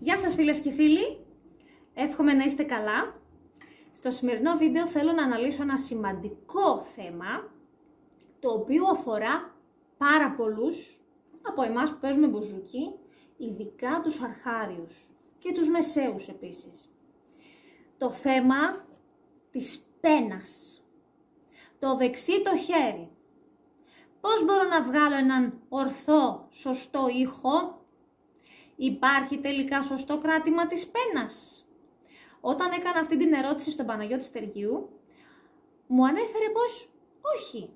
Γεια σας φίλες και φίλοι, εύχομαι να είστε καλά. Στο σημερινό βίντεο θέλω να αναλύσω ένα σημαντικό θέμα, το οποίο αφορά πάρα πολλούς από εμάς που παίζουμε μπουζούκι, ειδικά τους αρχάριους και τους μεσαίους επίσης. Το θέμα της πένας, το δεξί το χέρι. Πώς μπορώ να βγάλω έναν ορθό, σωστό ήχο? Υπάρχει τελικά σωστό κράτημα της πένας? Όταν έκανα αυτή την ερώτηση στον Παναγιώτη Στεργίου, μου ανέφερε πως όχι.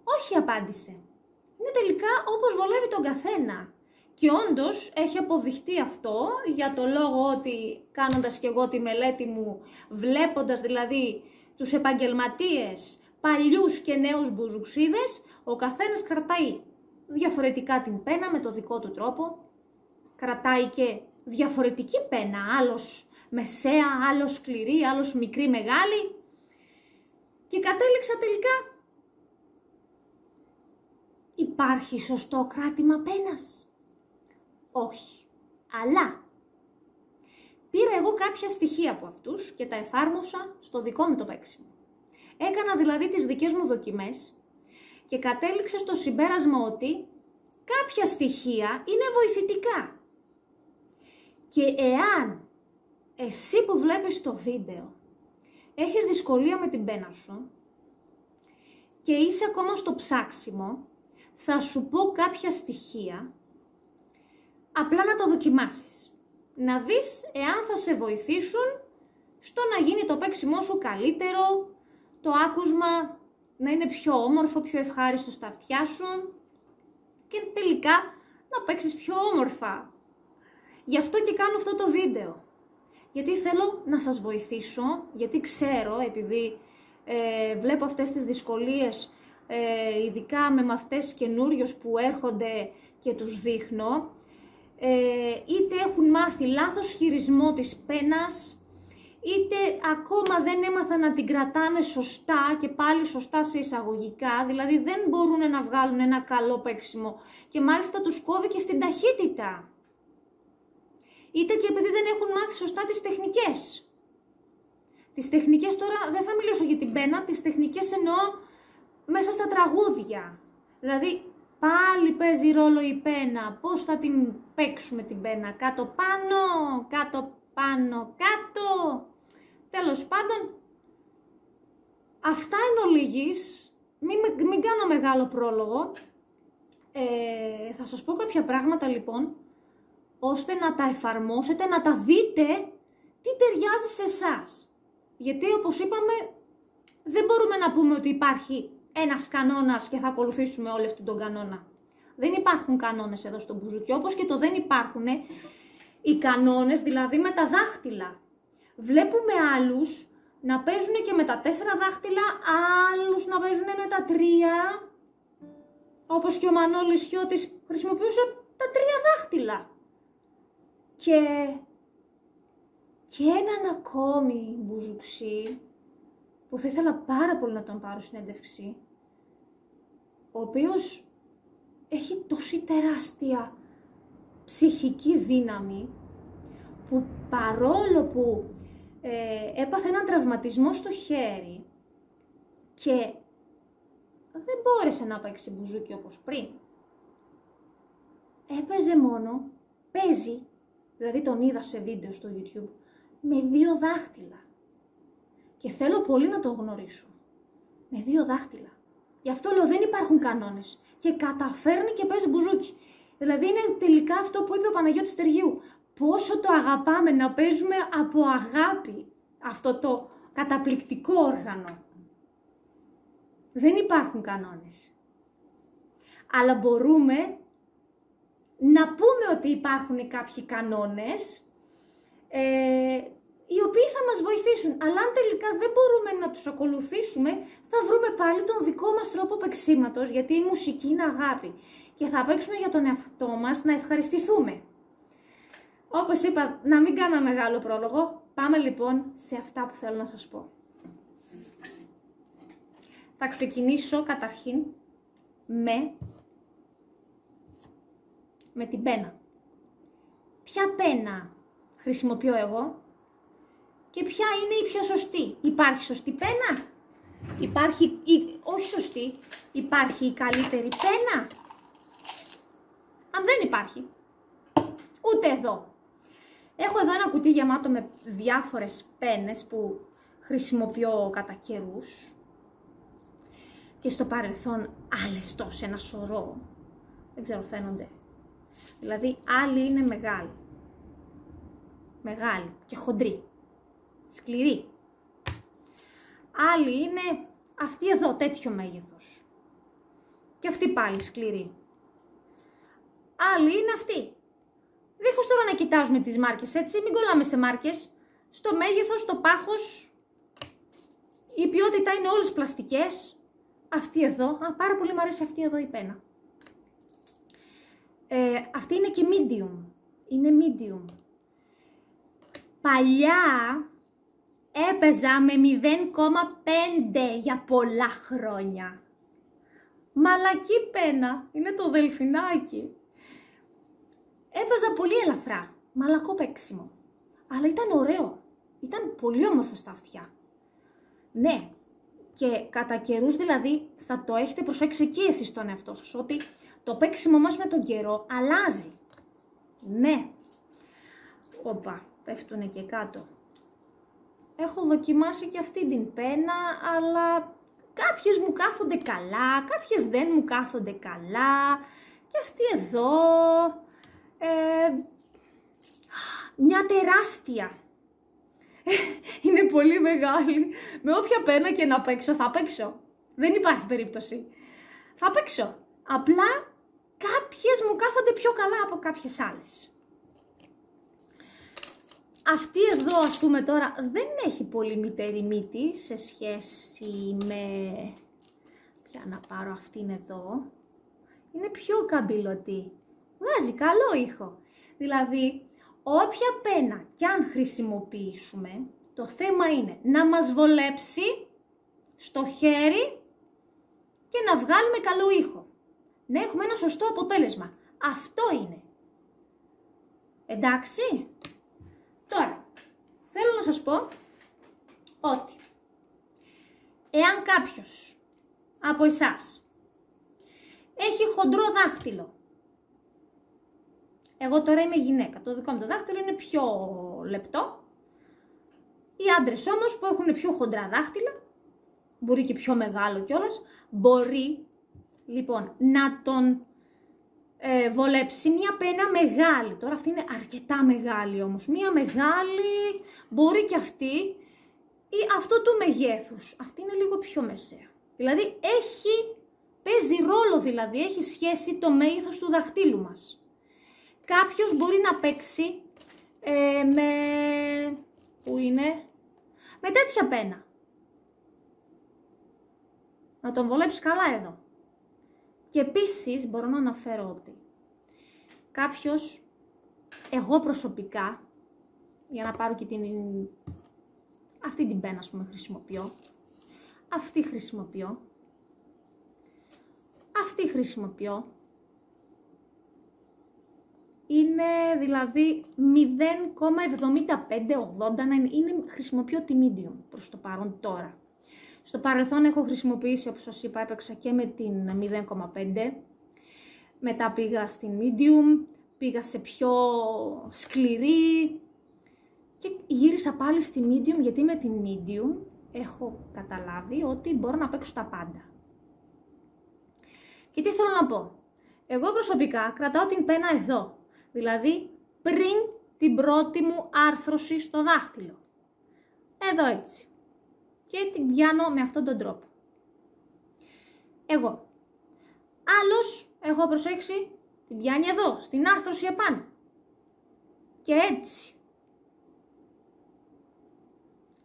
Όχι απάντησε. Είναι τελικά όπως βολεύει τον καθένα. Και όντως έχει αποδειχτεί αυτό, για το λόγο ότι κάνοντας και εγώ τη μελέτη μου, βλέποντας δηλαδή τους επαγγελματίες, παλιούς και νέους μπουζουξίδες, ο καθένας κρατάει διαφορετικά την πένα με το δικό του τρόπο. Κρατάει και διαφορετική πένα, άλλος μεσαία, άλλος σκληρή, άλλος μικρή, μεγάλη. Και κατέληξα τελικά. Υπάρχει σωστό κράτημα πένας? Όχι. Αλλά πήρα εγώ κάποια στοιχεία από αυτούς και τα εφάρμοσα στο δικό μου το παίξιμο. Έκανα δηλαδή τις δικές μου δοκιμές και κατέληξα στο συμπέρασμα ότι κάποια στοιχεία είναι βοηθητικά. Και εάν εσύ που βλέπεις το βίντεο έχεις δυσκολία με την πένα σου και είσαι ακόμα στο ψάξιμο, θα σου πω κάποια στοιχεία, απλά να τα δοκιμάσεις. Να δεις εάν θα σε βοηθήσουν στο να γίνει το παίξιμό σου καλύτερο, το άκουσμα να είναι πιο όμορφο, πιο ευχάριστο στα αυτιά σου και τελικά να παίξεις πιο όμορφα. Γι' αυτό και κάνω αυτό το βίντεο. Γιατί θέλω να σας βοηθήσω, γιατί ξέρω, επειδή βλέπω αυτές τις δυσκολίες, ειδικά με μαθητές καινούριους που έρχονται και τους δείχνω, είτε έχουν μάθει λάθος χειρισμό της πένας, είτε ακόμα δεν έμαθαν να την κρατάνε σωστά και πάλι σωστά σε εισαγωγικά, δηλαδή δεν μπορούν να βγάλουν ένα καλό παίξιμο και μάλιστα τους κόβει και στην ταχύτητα. Είτε και επειδή δεν έχουν μάθει σωστά τις τεχνικές. Τις τεχνικές τώρα δεν θα μιλήσω για την πένα, τις τεχνικές εννοώ μέσα στα τραγούδια. Δηλαδή πάλι παίζει ρόλο η πένα, πώς θα την παίξουμε την πένα, κάτω πάνω, κάτω πάνω, κάτω. Τέλος πάντων, αυτά είναι ολίγης, μην κάνω μεγάλο πρόλογο. Θα σας πω κάποια πράγματα λοιπόν, ώστε να τα εφαρμόσετε, να τα δείτε τι ταιριάζει σε εσάς. Γιατί όπως είπαμε, δεν μπορούμε να πούμε ότι υπάρχει ένας κανόνας και θα ακολουθήσουμε όλο αυτόν τον κανόνα. Δεν υπάρχουν κανόνες εδώ στο μπουζούκι, όπως και το δεν υπάρχουν οι κανόνες, δηλαδή με τα δάχτυλα. Βλέπουμε άλλους να παίζουν και με τα 4 δάχτυλα, άλλους να παίζουν με τα 3, όπως και ο Μανώλης Χιώτης χρησιμοποιούσε τα 3 δάχτυλα. Και έναν ακόμη μπουζουξί που θα ήθελα πάρα πολύ να τον πάρω συνέντευξη, ο οποίος έχει τόση τεράστια ψυχική δύναμη που παρόλο που έπαθε έναν τραυματισμό στο χέρι και δεν μπόρεσε να παίξει μπουζούκι όπως πριν, παίζει, δηλαδή τον είδα σε βίντεο στο YouTube, με 2 δάχτυλα. Και θέλω πολύ να το γνωρίσω. Με 2 δάχτυλα. Γι' αυτό λέω δεν υπάρχουν κανόνες. Και καταφέρνει και παίζει μπουζούκι. Δηλαδή είναι τελικά αυτό που είπε ο Παναγιώτης Στεργίου. Πόσο το αγαπάμε να παίζουμε από αγάπη αυτό το καταπληκτικό όργανο. Δεν υπάρχουν κανόνες. Αλλά μπορούμε να πούμε ότι υπάρχουν κάποιοι κανόνες οι οποίοι θα μας βοηθήσουν. Αλλά αν τελικά δεν μπορούμε να τους ακολουθήσουμε, θα βρούμε πάλι τον δικό μας τρόπο παίξηματος, γιατί η μουσική είναι αγάπη. Και θα παίξουμε για τον εαυτό μας να ευχαριστηθούμε. Όπως είπα, να μην κάνω μεγάλο πρόλογο, πάμε λοιπόν σε αυτά που θέλω να σας πω. Θα ξεκινήσω καταρχήν με την πένα. ποια πένα χρησιμοποιώ εγώ και ποια είναι η πιο σωστή. Υπάρχει σωστή πένα? Υπάρχει, όχι σωστή, υπάρχει η καλύτερη πένα? Αν δεν υπάρχει, ούτε εδώ. Έχω εδώ ένα κουτί γεμάτο με διάφορες πένες που χρησιμοποιώ κατά καιρούς. Και στο παρελθόν άλλες τόσες, ένα σωρό. Δεν ξέρω, φαίνονται. Δηλαδή, άλλη είναι μεγάλη. Μεγάλη και χοντρή. Σκληρή. Άλλη είναι αυτή εδώ, τέτοιο μέγεθος. Και αυτή πάλι σκληρή. Άλλη είναι αυτή. Δίχως τώρα να κοιτάζουμε τις μάρκες, έτσι, μην κολλάμε σε μάρκες. Στο μέγεθος, στο πάχος, η ποιότητα είναι όλες πλαστικές. Αυτή εδώ, πάρα πολύ μου αρέσει αυτή εδώ η πένα. Αυτή είναι και medium. Είναι medium. Παλιά έπαιζα με 0,5 για πολλά χρόνια. Μαλακή πένα, είναι το δελφινάκι. Έπαιζα πολύ ελαφρά, μαλακό παίξιμο. Αλλά ήταν ωραίο, ήταν πολύ όμορφο στα αυτιά. Ναι, και κατά καιρούς δηλαδή θα το έχετε προσέξει και εσείς στον εαυτό σας, ότι το παίξιμο μας με τον καιρό αλλάζει. Ναι. Όπα, πέφτουνε και κάτω. Έχω δοκιμάσει και αυτή την πένα, αλλά κάποιες μου κάθονται καλά, κάποιες δεν μου κάθονται καλά. Και αυτή εδώ, μια τεράστια. Είναι πολύ μεγάλη. Με όποια πένα και να παίξω, θα παίξω. Δεν υπάρχει περίπτωση. Θα παίξω. Απλά κάποιες μου κάθονται πιο καλά από κάποιες άλλες. Αυτή εδώ, ας πούμε τώρα, δεν έχει πολύ μυτερή μύτη σε σχέση με... Ποια να πάρω αυτήν εδώ. Είναι πιο καμπυλωτή. Βγάζει καλό ήχο. Δηλαδή, όποια πένα κι αν χρησιμοποιήσουμε, το θέμα είναι να μας βολέψει στο χέρι και να βγάλουμε καλό ήχο. Να έχουμε ένα σωστό αποτέλεσμα. Αυτό είναι. Εντάξει. Τώρα, θέλω να σας πω ότι εάν κάποιος από εσάς έχει χοντρό δάχτυλο, εγώ τώρα είμαι γυναίκα, το δικό μου το δάχτυλο είναι πιο λεπτό, οι άντρες όμως που έχουν πιο χοντρά δάχτυλα, μπορεί και πιο μεγάλο κιόλας, μπορεί λοιπόν να τον βολέψει μια πένα μεγάλη. Τώρα αυτή είναι αρκετά μεγάλη όμως. Μια μεγάλη, μπορεί και αυτή, ή αυτό του μεγέθους. Αυτή είναι λίγο πιο μεσαία. Δηλαδή παίζει ρόλο δηλαδή, έχει σχέση το μέγεθος του δαχτύλου μας. Κάποιος μπορεί να παίξει με τέτοια πένα. Να τον βολέψει καλά εδώ. Και επίσης μπορώ να αναφέρω ότι κάποιος, εγώ προσωπικά, για να πάρω και αυτή την πένα, ας πούμε, χρησιμοποιώ, αυτή χρησιμοποιώ, είναι δηλαδή 0,75-80, χρησιμοποιώ τη medium προς το παρόν τώρα. Στο παρελθόν έχω χρησιμοποιήσει, όπως σας είπα, έπαιξα και με την 0,5. Μετά πήγα στην medium, πήγα σε πιο σκληρή και γύρισα πάλι στη medium, γιατί με την medium έχω καταλάβει ότι μπορώ να παίξω τα πάντα. Και τι θέλω να πω. Εγώ προσωπικά κρατάω την πένα εδώ, δηλαδή πριν την πρώτη μου άρθρωση στο δάχτυλο. Εδώ έτσι. Και την πιάνω με αυτόν τον τρόπο. Εγώ. Άλλος, έχω προσέξει, την πιάνει εδώ, στην άρθρωση επάνω. Και έτσι.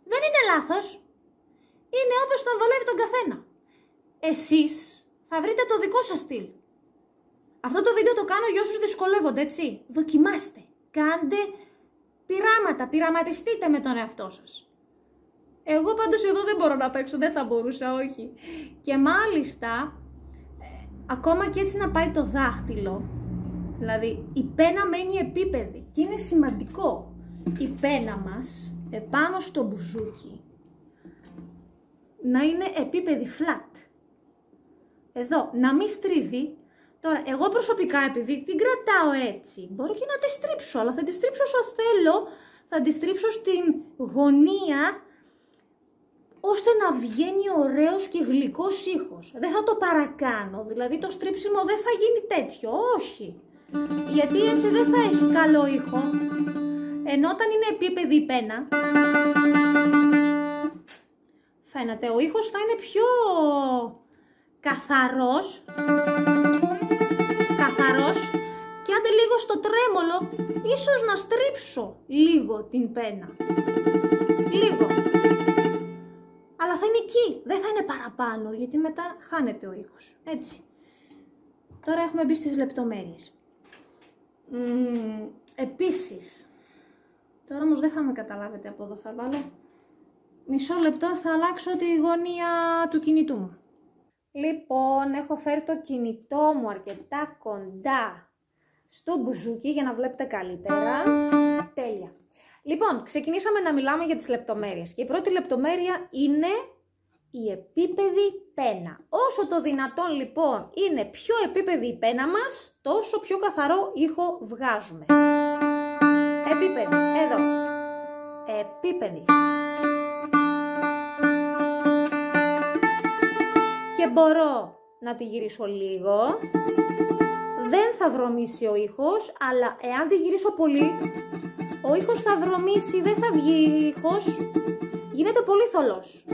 Δεν είναι λάθος. Είναι όπως τον βολεύει τον καθένα. Εσείς θα βρείτε το δικό σας στυλ. Αυτό το βίντεο το κάνω για όσους δυσκολεύονται, έτσι. Δοκιμάστε. Κάντε πειράματα. Πειραματιστείτε με τον εαυτό σας. Εγώ πάντως εδώ δεν μπορώ να παίξω, δεν θα μπορούσα, όχι. Και μάλιστα, ακόμα και έτσι να πάει το δάχτυλο, Δηλαδή η πένα μένει επίπεδη και είναι σημαντικό η πένα μας επάνω στο μπουζούκι να είναι επίπεδη flat. Εδώ, να μην στρίβει. Τώρα, εγώ προσωπικά επειδή την κρατάω έτσι, μπορώ και να τη στρίψω, αλλά θα τη στρίψω όσο θέλω, θα τη στρίψω στην γωνία, ώστε να βγαίνει ωραίος και γλυκός ήχος. Δεν θα το παρακάνω, δηλαδή το στρίψιμο δεν θα γίνει τέτοιο, όχι. Γιατί έτσι δεν θα έχει καλό ήχο. Ενώ όταν είναι επίπεδη η πένα, φαίνεται ο ήχος θα είναι πιο καθαρός και άντε λίγο στο τρέμολο, ίσως να στρίψω λίγο την πένα. Λίγο. Αλλά θα είναι εκεί, δεν θα είναι παραπάνω, γιατί μετά χάνεται ο ήχος. Έτσι. Τώρα έχουμε μπει στις λεπτομέρειες. Επίσης, τώρα όμως δεν θα με καταλάβετε από εδώ, θα βάλω μισό λεπτό, θα αλλάξω τη γωνία του κινητού μου. Λοιπόν, έχω φέρει το κινητό μου αρκετά κοντά στο μπουζούκι για να βλέπετε καλύτερα. Τέλεια. Λοιπόν, ξεκινήσαμε να μιλάμε για τις λεπτομέρειες. Και η πρώτη λεπτομέρεια είναι η επίπεδη πένα. Όσο το δυνατόν λοιπόν είναι πιο επίπεδη η πένα μας, τόσο πιο καθαρό ήχο βγάζουμε. Επίπεδη, εδώ. Επίπεδη. Και μπορώ να τη γυρίσω λίγο. Δεν θα βρωμίσει ο ήχος, αλλά εάν τη γυρίσω πολύ, ο ήχος θα βρωμίσει, δεν θα βγει ήχος, γίνεται πολύ θολός.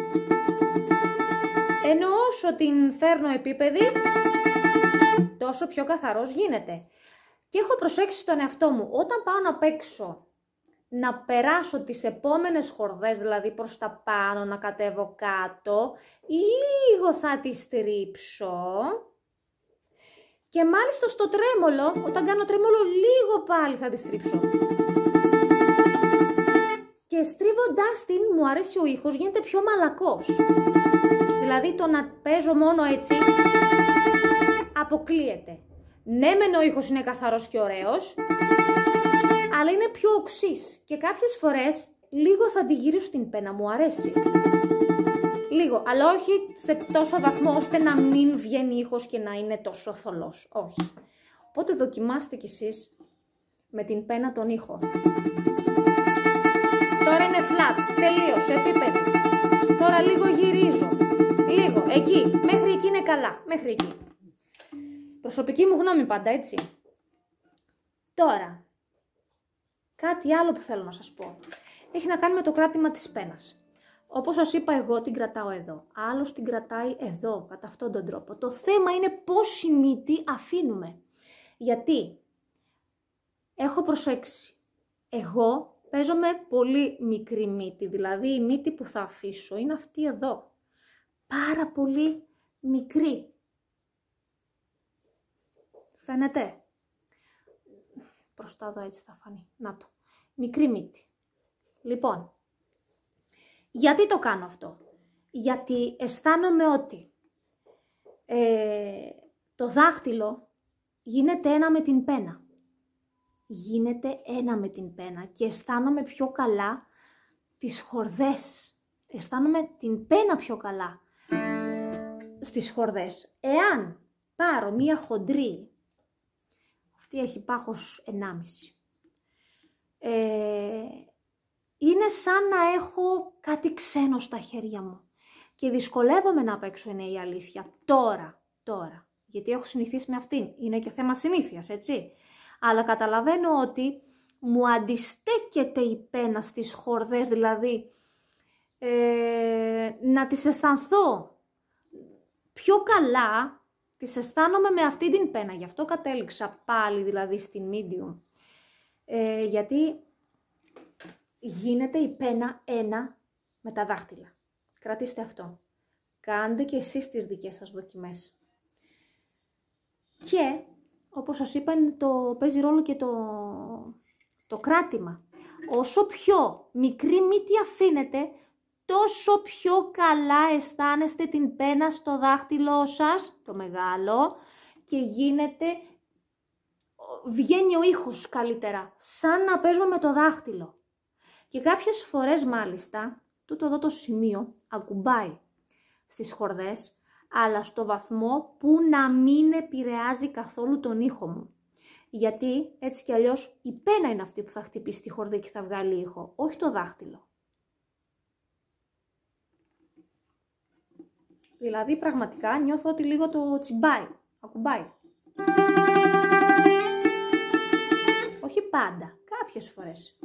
Ενώ όσο την φέρνω επίπεδη, τόσο πιο καθαρός γίνεται. Και έχω προσέξει στον εαυτό μου, όταν πάω να παίξω, να περάσω τις επόμενες χορδές, δηλαδή προς τα πάνω, να κατέβω κάτω, λίγο θα τη στρίψω. Και μάλιστα στο τρέμολο, όταν κάνω τρέμολο, λίγο πάλι θα τη στρίψω. Και στρίβοντας την, μου αρέσει ο ήχος, γίνεται πιο μαλακός. Δηλαδή το να παίζω μόνο έτσι, αποκλείεται. Ναι, μεν ο ήχος είναι καθαρός και ωραίος, αλλά είναι πιο οξύς. Και κάποιες φορές, λίγο θα τη γυρίσω την πένα, μου αρέσει. Λίγο, αλλά όχι σε τόσο βαθμό ώστε να μην βγαίνει ήχος και να είναι τόσο θολός. Όχι. Οπότε δοκιμάστε κι εσείς με την πένα τον ήχο. Τώρα είναι flat, τελείωσε, επίπεδη. Τώρα λίγο γυρίζω. Λίγο, εκεί. Μέχρι εκεί είναι καλά. Μέχρι εκεί. Προσωπική μου γνώμη πάντα, έτσι. Τώρα, κάτι άλλο που θέλω να σας πω. Έχει να κάνει με το κράτημα της πένας. Όπως σας είπα, εγώ την κρατάω εδώ. Άλλος την κρατάει εδώ, κατά αυτόν τον τρόπο. Το θέμα είναι πόση μύτη αφήνουμε. Γιατί έχω προσέξει. Εγώ παίζω με πολύ μικρή μύτη. Δηλαδή η μύτη που θα αφήσω είναι αυτή εδώ. Πάρα πολύ μικρή. Φαίνεται. Προς τα εδώ έτσι θα φανεί. Να το. Μικρή μύτη. Λοιπόν. Γιατί το κάνω αυτό? Γιατί αισθάνομαι ότι το δάχτυλο γίνεται ένα με την πένα. Γίνεται ένα με την πένα και αισθάνομαι πιο καλά τις χορδές. Αισθάνομαι την πένα πιο καλά στις χορδές. Εάν πάρω μία χοντρή, αυτή έχει πάχος 1,5. Είναι σαν να έχω κάτι ξένο στα χέρια μου και δυσκολεύομαι να παίξω, είναι η αλήθεια. Τώρα, γιατί έχω συνηθίσει με αυτήν, είναι και θέμα συνήθειας, έτσι. Αλλά καταλαβαίνω ότι μου αντιστέκεται η πένα στις χορδές, δηλαδή να τις αισθανθώ πιο καλά, τις αισθάνομαι με αυτή την πένα. Γι' αυτό κατέληξα πάλι δηλαδή στην medium. Γιατί γίνεται η πένα ένα με τα δάχτυλα. Κρατήστε αυτό. Κάντε και εσείς τις δικές σας δοκιμές. Και, όπως σας είπα, παίζει ρόλο και το κράτημα. Όσο πιο μικρή μύτη αφήνετε, τόσο πιο καλά αισθάνεστε την πένα στο δάχτυλό σας, το μεγάλο, και γίνεται βγαίνει ο ήχος καλύτερα, σαν να παίζουμε με το δάχτυλο. Και κάποιες φορές μάλιστα, τούτο εδώ το σημείο ακουμπάει στις χορδές, αλλά στο βαθμό που να μην επηρεάζει καθόλου τον ήχο μου. Γιατί έτσι κι αλλιώς η πένα είναι αυτή που θα χτυπήσει τη χορδή και θα βγάλει ήχο, όχι το δάχτυλο. Δηλαδή πραγματικά νιώθω ότι λίγο το τσιμπάει, ακουμπάει. Όχι πάντα, κάποιες φορές.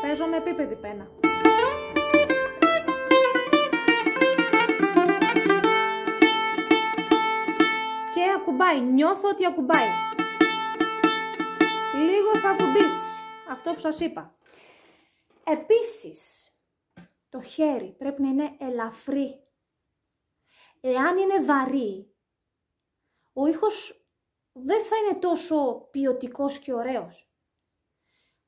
Παίζω με επίπεδη πένα. Και ακουμπάει, νιώθω ότι ακουμπάει. Λίγο θα ακουμπήσει, αυτό που σας είπα. Επίσης, το χέρι πρέπει να είναι ελαφρύ. Εάν είναι βαρύ, ο ήχος δεν θα είναι τόσο ποιοτικός και ωραίος.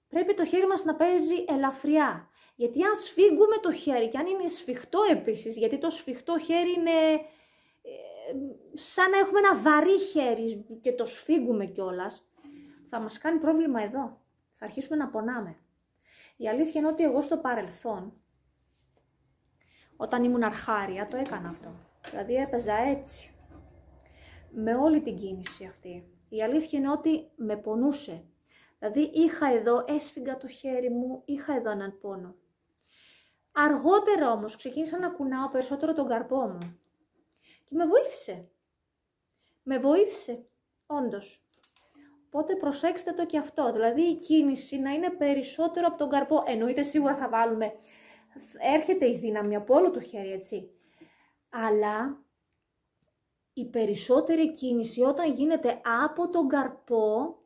Πρέπει το χέρι μας να παίζει ελαφριά. Γιατί αν σφίγγουμε το χέρι και αν είναι σφιχτό επίσης, γιατί το σφιχτό χέρι είναι σαν να έχουμε ένα βαρύ χέρι και το σφίγγουμε κιόλας, θα μας κάνει πρόβλημα εδώ. Θα αρχίσουμε να πονάμε. Η αλήθεια είναι ότι εγώ στο παρελθόν, όταν ήμουν αρχάρια, το έκανα αυτό. Δηλαδή έπαιζα έτσι, με όλη την κίνηση αυτή. Η αλήθεια είναι ότι με πονούσε. Δηλαδή είχα εδώ, έσφιγγα το χέρι μου, είχα εδώ έναν πόνο. Αργότερα όμως ξεκίνησα να κουνάω περισσότερο τον καρπό μου. Και με βοήθησε. Με βοήθησε, όντως. Οπότε προσέξτε το και αυτό. Δηλαδή η κίνηση να είναι περισσότερο από τον καρπό. Εννοείται σίγουρα θα βάλουμε, έρχεται η δύναμη από όλο το χέρι, έτσι. Αλλά η περισσότερη κίνηση όταν γίνεται από τον καρπό,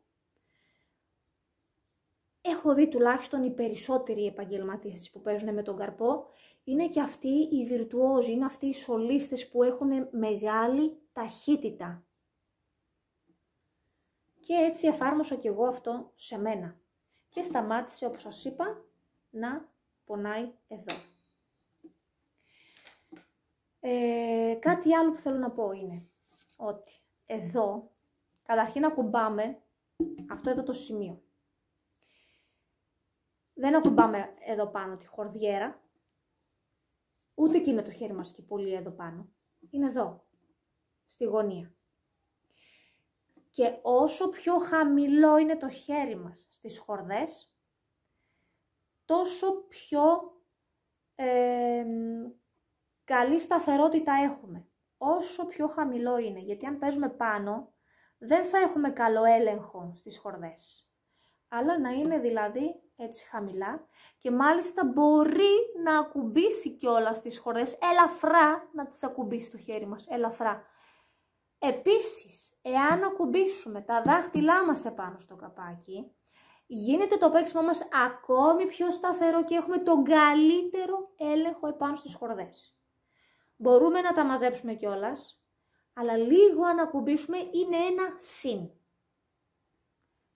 έχω δει τουλάχιστον οι περισσότεροι επαγγελματίες που παίζουν με τον καρπό, είναι και αυτοί οι βιρτουόζοι, είναι αυτοί οι σολίστες που έχουν μεγάλη ταχύτητα. Και έτσι εφάρμοσα και εγώ αυτό σε μένα. Και σταμάτησε, όπως σας είπα, να πονάει εδώ. Κάτι άλλο που θέλω να πω είναι ότι εδώ, καταρχήν ακουμπάμε αυτό εδώ το σημείο. Δεν ακουμπάμε εδώ πάνω τη χορδιέρα, ούτε και είναι το χέρι μας και πολύ εδώ πάνω. Είναι εδώ, στη γωνία. Και όσο πιο χαμηλό είναι το χέρι μας στις χορδές, τόσο πιο καλή σταθερότητα έχουμε. Όσο πιο χαμηλό είναι, γιατί αν παίζουμε πάνω, δεν θα έχουμε καλό έλεγχο στις χορδές. Αλλά να είναι δηλαδή έτσι χαμηλά και μάλιστα μπορεί να ακουμπήσει κιόλας στις χορδές, ελαφρά να τις ακουμπήσει το χέρι μας, ελαφρά. Επίσης, εάν ακουμπήσουμε τα δάχτυλά μας επάνω στο καπάκι, γίνεται το παίξιμο μας ακόμη πιο σταθερό και έχουμε τον καλύτερο έλεγχο επάνω στις χορδές. Μπορούμε να τα μαζέψουμε κιόλας, αλλά λίγο αν ακουμπήσουμε είναι ένα συν.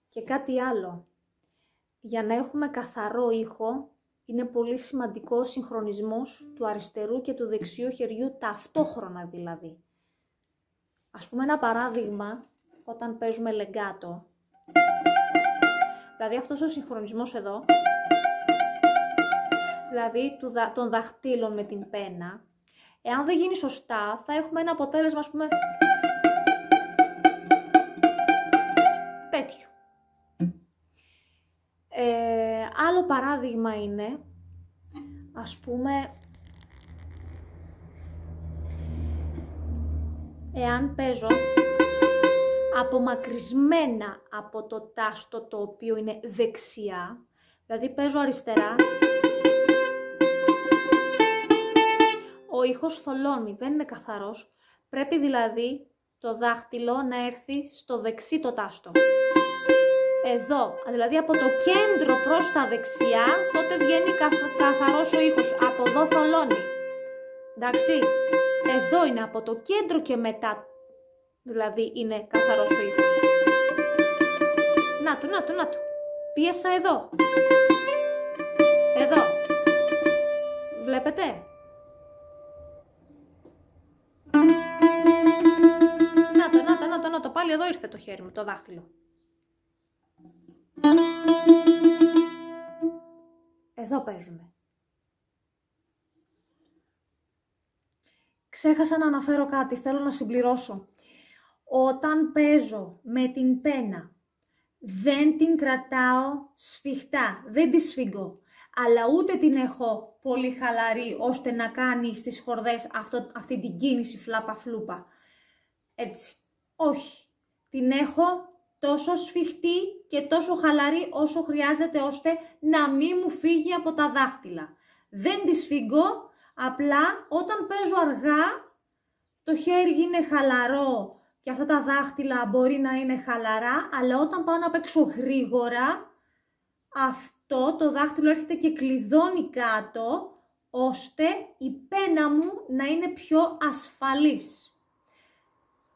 Και κάτι άλλο, για να έχουμε καθαρό ήχο, είναι πολύ σημαντικό ο συγχρονισμός του αριστερού και του δεξιού χεριού ταυτόχρονα δηλαδή. Ας πούμε ένα παράδειγμα, όταν παίζουμε λεγκάτο, δηλαδή αυτός ο συγχρονισμός εδώ, δηλαδή των δαχτύλων με την πένα, εάν δεν γίνει σωστά, θα έχουμε ένα αποτέλεσμα, ας πούμε, τέτοιο. Άλλο παράδειγμα είναι, ας πούμε, εάν παίζω απομακρυσμένα από το τάστο το οποίο είναι δεξιά, δηλαδή παίζω αριστερά, ο ήχος θολώνει, δεν είναι καθαρός, πρέπει δηλαδή το δάχτυλο να έρθει στο δεξί το τάστο. Εδώ, δηλαδή από το κέντρο προς τα δεξιά, τότε βγαίνει καθαρός ο ήχος, από εδώ θολώνει. Εντάξει, εδώ είναι από το κέντρο και μετά, δηλαδή είναι καθαρός ο ήχος. Να του, πίεσα εδώ. Εδώ. Βλέπετε? Να το, πάλι εδώ ήρθε το χέρι μου, το δάχτυλο. Εδώ παίζουμε. Ξέχασα να αναφέρω κάτι, θέλω να συμπληρώσω. Όταν παίζω με την πένα, δεν την κρατάω σφιχτά, δεν τη σφίγγω, αλλά ούτε την έχω πολύ χαλαρή, ώστε να κάνει στις χορδές αυτή την κίνηση φλάπα-φλούπα. Έτσι. Όχι. Την έχω τόσο σφιχτή και τόσο χαλαρή όσο χρειάζεται, ώστε να μην μου φύγει από τα δάχτυλα. Δεν τη σφίγγω, απλά όταν παίζω αργά, το χέρι είναι χαλαρό και αυτά τα δάχτυλα μπορεί να είναι χαλαρά, αλλά όταν πάω να παίξω γρήγορα, αυτό το δάχτυλο έρχεται και κλειδώνει κάτω, ώστε η πένα μου να είναι πιο ασφαλής.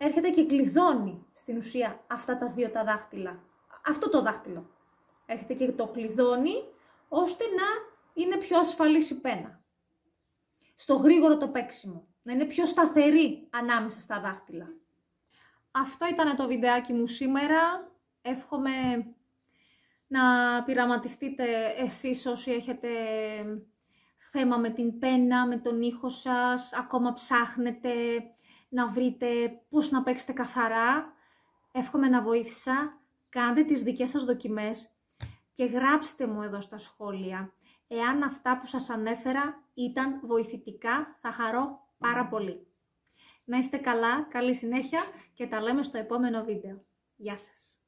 Έρχεται και κλειδώνει στην ουσία αυτά τα δύο τα δάχτυλα. Αυτό το δάχτυλο. Έρχεται και το κλειδώνει, ώστε να είναι πιο ασφαλής η πένα. Στο γρήγορο το παίξιμο. Να είναι πιο σταθερή ανάμεσα στα δάχτυλα. Αυτό ήταν το βιντεάκι μου σήμερα. Εύχομαι να πειραματιστείτε εσείς όσοι έχετε θέμα με την πένα, με τον ήχο σας, ακόμα ψάχνετε να βρείτε πώς να παίξετε καθαρά. Εύχομαι να βοήθησα. Κάντε τις δικές σας δοκιμές και γράψτε μου εδώ στα σχόλια εάν αυτά που σας ανέφερα ήταν βοηθητικά. Θα χαρώ πάρα πολύ. Να είστε καλά, καλή συνέχεια και τα λέμε στο επόμενο βίντεο. Γεια σας!